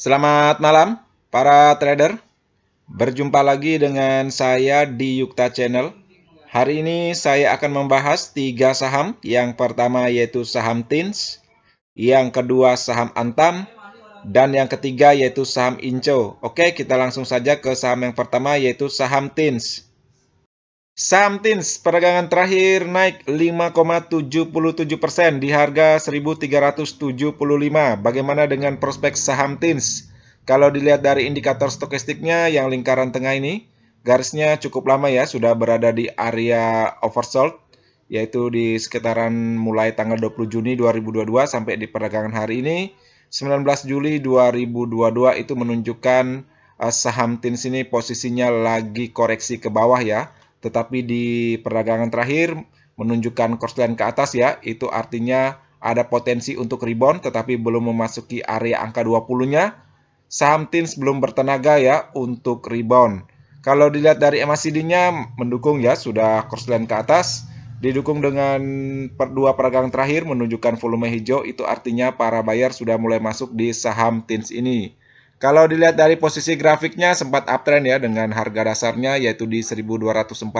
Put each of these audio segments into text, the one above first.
Selamat malam, para trader. Berjumpa lagi dengan saya di Yukta Channel. Hari ini saya akan membahas 3 saham. Yang pertama yaitu saham TINS, yang kedua saham Antam, dan yang ketiga yaitu saham Inco. Oke, kita langsung saja ke saham yang pertama yaitu saham TINS. Saham TINS perdagangan terakhir naik 5,77% di harga 1.375. Bagaimana dengan prospek saham TINS? Kalau dilihat dari indikator stokastiknya yang lingkaran tengah ini, garisnya cukup lama ya, sudah berada di area oversold, yaitu di sekitaran mulai tanggal 20 Juni 2022 sampai di perdagangan hari ini, 19 Juli 2022 itu menunjukkan saham TINS ini posisinya lagi koreksi ke bawah ya. Tetapi di perdagangan terakhir menunjukkan korslen ke atas ya, itu artinya ada potensi untuk rebound tetapi belum memasuki area angka 20-nya. Saham TINS belum bertenaga ya untuk rebound. Kalau dilihat dari MACD-nya mendukung ya, sudah korslen ke atas, didukung dengan dua perdagangan terakhir menunjukkan volume hijau, itu artinya para buyer sudah mulai masuk di saham TINS ini. Kalau dilihat dari posisi grafiknya sempat uptrend ya dengan harga dasarnya yaitu di 1240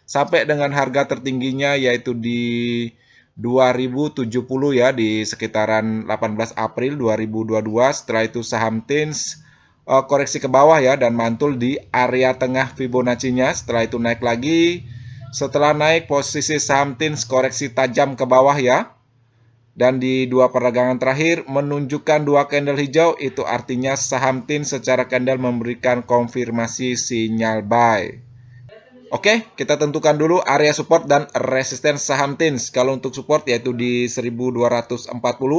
sampai dengan harga tertingginya yaitu di 2070 ya di sekitaran 18 April 2022. Setelah itu saham TINS koreksi ke bawah ya dan mantul di area tengah Fibonacci-nya. Setelah itu naik lagi. Setelah naik posisi saham TINS koreksi tajam ke bawah ya. Dan di dua perdagangan terakhir menunjukkan dua candle hijau, itu artinya saham TINS secara candle memberikan konfirmasi sinyal buy. Oke, kita tentukan dulu area support dan resisten saham TINS. Kalau untuk support yaitu di 1240,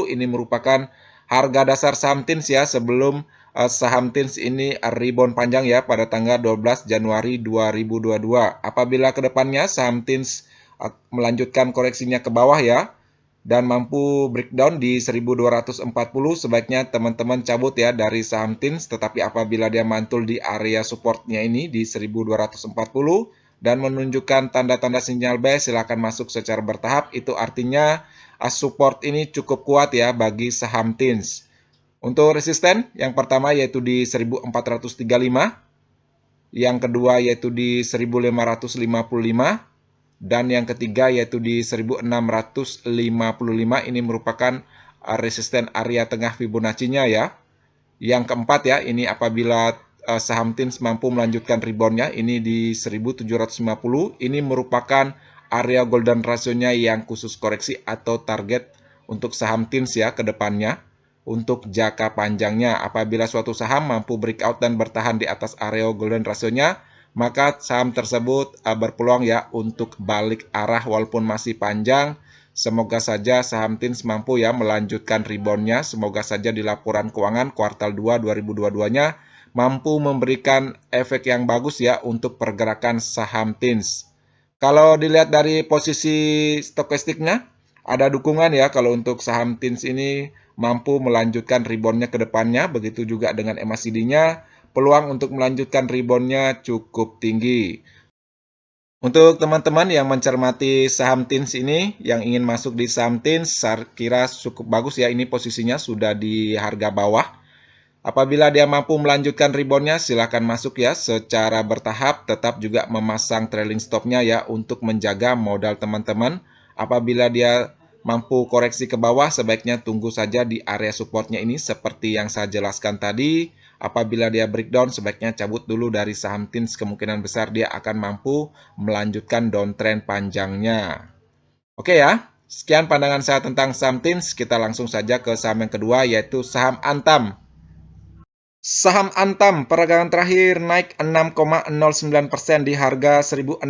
ini merupakan harga dasar saham TINS ya sebelum saham TINS ini rebound panjang ya pada tanggal 12 Januari 2022. Apabila kedepannya saham TINS melanjutkan koreksinya ke bawah ya, dan mampu breakdown di 1240, sebaiknya teman-teman cabut ya dari saham TINS. Tetapi apabila dia mantul di area supportnya ini di 1240 dan menunjukkan tanda-tanda sinyal buy, silakan masuk secara bertahap. Itu artinya support ini cukup kuat ya bagi saham TINS. Untuk resisten yang pertama yaitu di 1435, yang kedua yaitu di 1555, dan yang ketiga yaitu di 1655. Ini merupakan resisten area tengah Fibonacci-nya ya. Yang keempat ya, ini apabila saham TINS mampu melanjutkan rebound-nya, ini di 1750. Ini merupakan area golden ratio-nya yang khusus koreksi atau target untuk saham TINS ya ke depannya. Untuk jangka panjangnya, apabila suatu saham mampu breakout dan bertahan di atas area golden ratio-nya, maka saham tersebut berpeluang ya untuk balik arah walaupun masih panjang. Semoga saja saham TINS mampu ya melanjutkan rebound-nya. Semoga saja di laporan keuangan kuartal 2 2022-nya mampu memberikan efek yang bagus ya untuk pergerakan saham TINS. Kalau dilihat dari posisi stokastiknya, ada dukungan ya kalau untuk saham TINS ini mampu melanjutkan rebound-nya ke depannya. Begitu juga dengan MACD-nya, peluang untuk melanjutkan rebound-nya cukup tinggi. Untuk teman-teman yang mencermati saham TINS ini, yang ingin masuk di saham TINS, saya kira cukup bagus ya, ini posisinya sudah di harga bawah. Apabila dia mampu melanjutkan rebound-nya, silakan masuk ya secara bertahap, tetap juga memasang trailing stop-nya ya untuk menjaga modal teman-teman. Apabila dia mampu koreksi ke bawah, sebaiknya tunggu saja di area support-nya ini seperti yang saya jelaskan tadi. Apabila dia breakdown, sebaiknya cabut dulu dari saham TINS, kemungkinan besar dia akan mampu melanjutkan downtrend panjangnya. Oke ya, sekian pandangan saya tentang saham TINS. Kita langsung saja ke saham yang kedua yaitu saham Antam. Saham Antam perdagangan terakhir naik 6,09% di harga 1.655.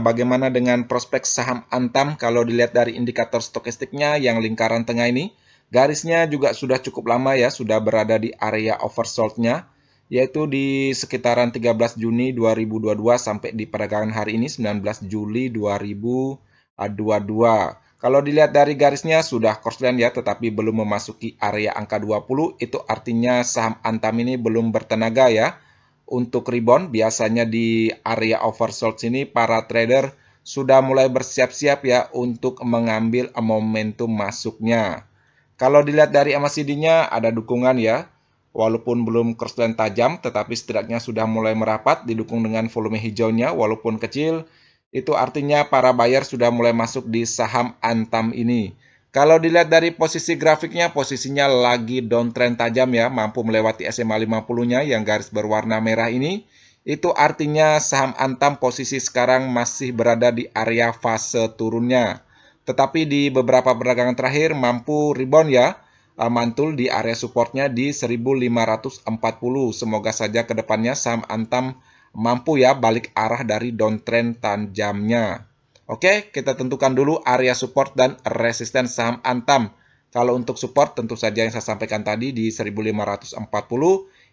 Bagaimana dengan prospek saham Antam kalau dilihat dari indikator stokastiknya yang lingkaran tengah ini? Garisnya juga sudah cukup lama ya, sudah berada di area oversold-nya, yaitu di sekitaran 13 Juni 2022 sampai di perdagangan hari ini 19 Juli 2022. Kalau dilihat dari garisnya sudah korslen ya, tetapi belum memasuki area angka 20, itu artinya saham Antam ini belum bertenaga ya. Untuk rebound, biasanya di area oversold sini para trader sudah mulai bersiap-siap ya untuk mengambil momentum masuknya. Kalau dilihat dari MACD-nya ada dukungan ya. Walaupun belum crossline tajam, tetapi setidaknya sudah mulai merapat, didukung dengan volume hijaunya walaupun kecil. Itu artinya para buyer sudah mulai masuk di saham Antam ini. Kalau dilihat dari posisi grafiknya, posisinya lagi downtrend tajam ya, mampu melewati SMA 50-nya yang garis berwarna merah ini. Itu artinya saham Antam posisi sekarang masih berada di area fase turunnya. Tetapi di beberapa perdagangan terakhir mampu rebound ya, mantul di area supportnya di 1540. Semoga saja ke depannya saham Antam mampu ya balik arah dari downtrend tajamnya. Oke, kita tentukan dulu area support dan resisten saham Antam. Kalau untuk support tentu saja yang saya sampaikan tadi di 1540.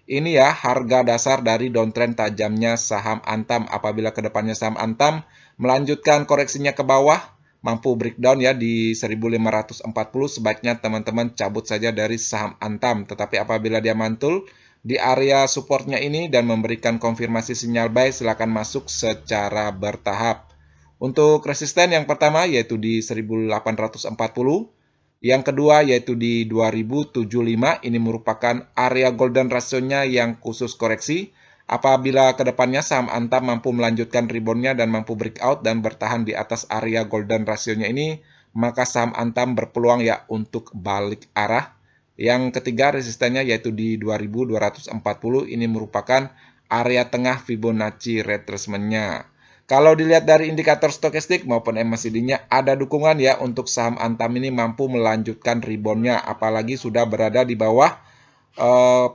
Ini ya harga dasar dari downtrend tajamnya saham Antam. Apabila ke depannya saham Antam melanjutkan koreksinya ke bawah, mampu breakdown ya di 1540, sebaiknya teman-teman cabut saja dari saham Antam. Tetapi apabila dia mantul di area supportnya ini dan memberikan konfirmasi sinyal buy, silakan masuk secara bertahap. Untuk resisten yang pertama yaitu di 1840. Yang kedua yaitu di 2075, ini merupakan area golden ratio-nya yang khusus koreksi. Apabila kedepannya saham Antam mampu melanjutkan rebound-nya dan mampu breakout dan bertahan di atas area golden ratio-nya ini, maka saham Antam berpeluang ya untuk balik arah. Yang ketiga resistennya yaitu di 2240, ini merupakan area tengah Fibonacci retracement-nya. Kalau dilihat dari indikator stokastik maupun MACD-nya ada dukungan ya untuk saham Antam ini mampu melanjutkan rebound-nya, apalagi sudah berada di bawah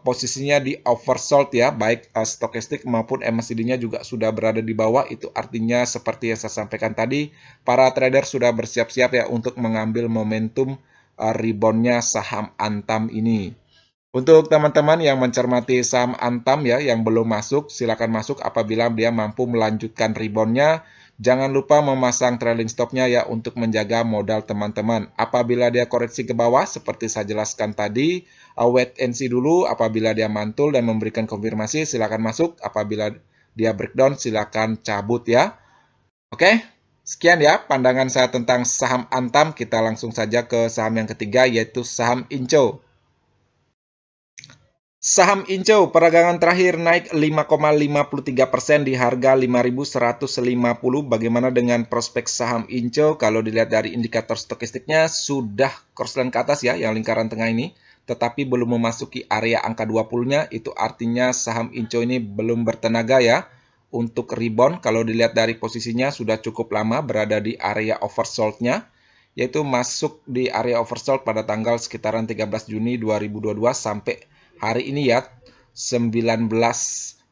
posisinya di oversold ya, baik stokastik maupun MACD-nya juga sudah berada di bawah. Itu artinya seperti yang saya sampaikan tadi, para trader sudah bersiap-siap ya untuk mengambil momentum rebound-nya saham Antam ini. Untuk teman-teman yang mencermati saham Antam ya, yang belum masuk, silakan masuk apabila dia mampu melanjutkan rebound-nya. Jangan lupa memasang trailing stop-nya ya untuk menjaga modal teman-teman. Apabila dia koreksi ke bawah, seperti saya jelaskan tadi, wait and see dulu. Apabila dia mantul dan memberikan konfirmasi, silakan masuk. Apabila dia breakdown, silakan cabut ya. Oke, sekian ya pandangan saya tentang saham Antam. Kita langsung saja ke saham yang ketiga, yaitu saham Inco. Saham Inco peragangan terakhir naik 5,53% di harga 5.150. Bagaimana dengan prospek saham Inco? Kalau dilihat dari indikator stokastiknya sudah crossline ke atas ya, yang lingkaran tengah ini, tetapi belum memasuki area angka 20-nya. Itu artinya saham Inco ini belum bertenaga ya untuk rebound. Kalau dilihat dari posisinya sudah cukup lama berada di area oversold-nya, yaitu masuk di area oversold pada tanggal sekitaran 13 Juni 2022 sampai hari ini ya, 19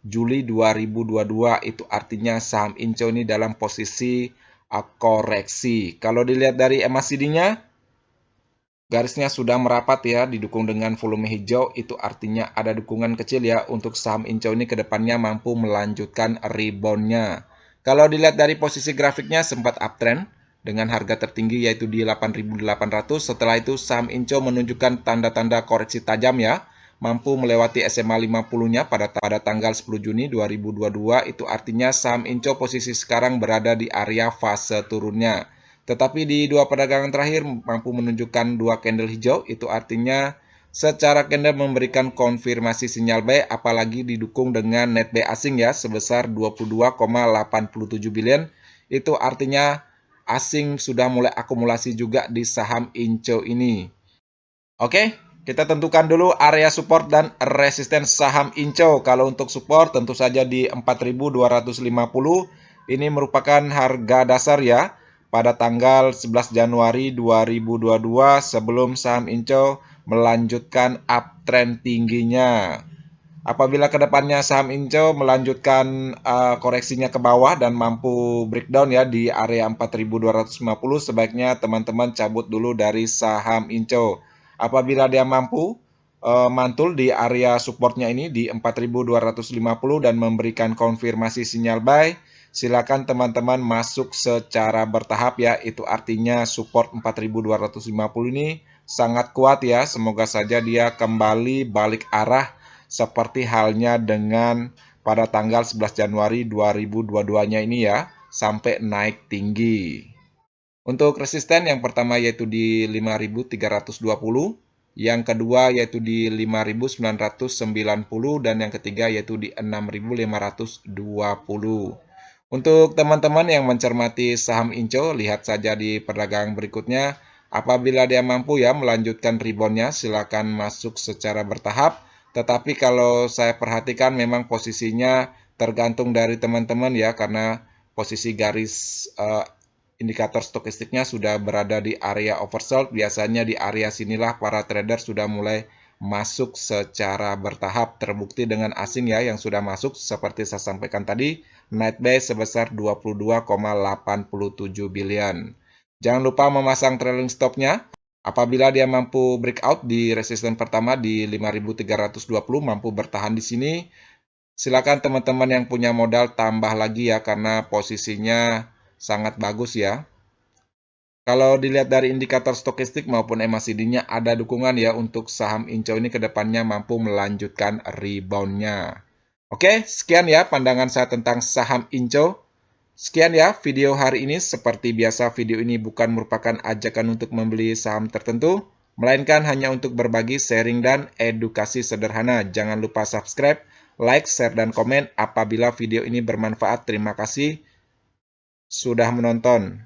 Juli 2022. Itu artinya saham Inco ini dalam posisi koreksi. Kalau dilihat dari MACD-nya, garisnya sudah merapat ya, didukung dengan volume hijau. Itu artinya ada dukungan kecil ya untuk saham Inco ini ke depannya mampu melanjutkan rebound-nya. Kalau dilihat dari posisi grafiknya sempat uptrend dengan harga tertinggi yaitu di 8.800. Setelah itu saham Inco menunjukkan tanda-tanda koreksi tajam ya, mampu melewati SMA 50-nya pada tanggal 10 Juni 2022. Itu artinya saham Inco posisi sekarang berada di area fase turunnya. Tetapi di dua perdagangan terakhir mampu menunjukkan dua candle hijau. Itu artinya secara candle memberikan konfirmasi sinyal buy, apalagi didukung dengan net buy asing ya sebesar 22,87 billion. Itu artinya asing sudah mulai akumulasi juga di saham Inco ini. Oke, kita tentukan dulu area support dan resisten saham Inco. Kalau untuk support tentu saja di 4.250. Ini merupakan harga dasar ya pada tanggal 11 Januari 2022 sebelum saham Inco melanjutkan uptrend tingginya. Apabila kedepannya saham Inco melanjutkan koreksinya ke bawah dan mampu breakdown ya di area 4.250, sebaiknya teman-teman cabut dulu dari saham Inco. Apabila dia mampu mantul di area supportnya ini di 4.250 dan memberikan konfirmasi sinyal buy, silakan teman-teman masuk secara bertahap ya. Itu artinya support 4.250 ini sangat kuat ya. Semoga saja dia kembali balik arah seperti halnya dengan pada tanggal 11 Januari 2022-nya ini ya, sampai naik tinggi. Untuk resisten yang pertama yaitu di 5.320. yang kedua yaitu di 5.990, dan yang ketiga yaitu di 6.520. Untuk teman-teman yang mencermati saham Inco, lihat saja di perdagangan berikutnya. Apabila dia mampu ya melanjutkan reboundnya, silakan masuk secara bertahap. Tetapi kalau saya perhatikan memang posisinya tergantung dari teman-teman ya, karena posisi garis indikator stokastiknya sudah berada di area oversold. Biasanya di area sinilah para trader sudah mulai masuk secara bertahap. Terbukti dengan asing ya yang sudah masuk seperti saya sampaikan tadi, net buy sebesar 22,87 billion. Jangan lupa memasang trailing stopnya. Apabila dia mampu breakout di resisten pertama di 5.320, mampu bertahan di sini, silakan teman-teman yang punya modal tambah lagi ya, karena posisinya sangat bagus ya. Kalau dilihat dari indikator stokastik maupun MACD-nya, ada dukungan ya untuk saham Inco ini ke depannya mampu melanjutkan rebound-nya. Oke, sekian ya pandangan saya tentang saham Inco. Sekian ya video hari ini. Seperti biasa, video ini bukan merupakan ajakan untuk membeli saham tertentu, melainkan hanya untuk berbagi, sharing, dan edukasi sederhana. Jangan lupa subscribe, like, share, dan komen apabila video ini bermanfaat. Terima kasih sudah menonton.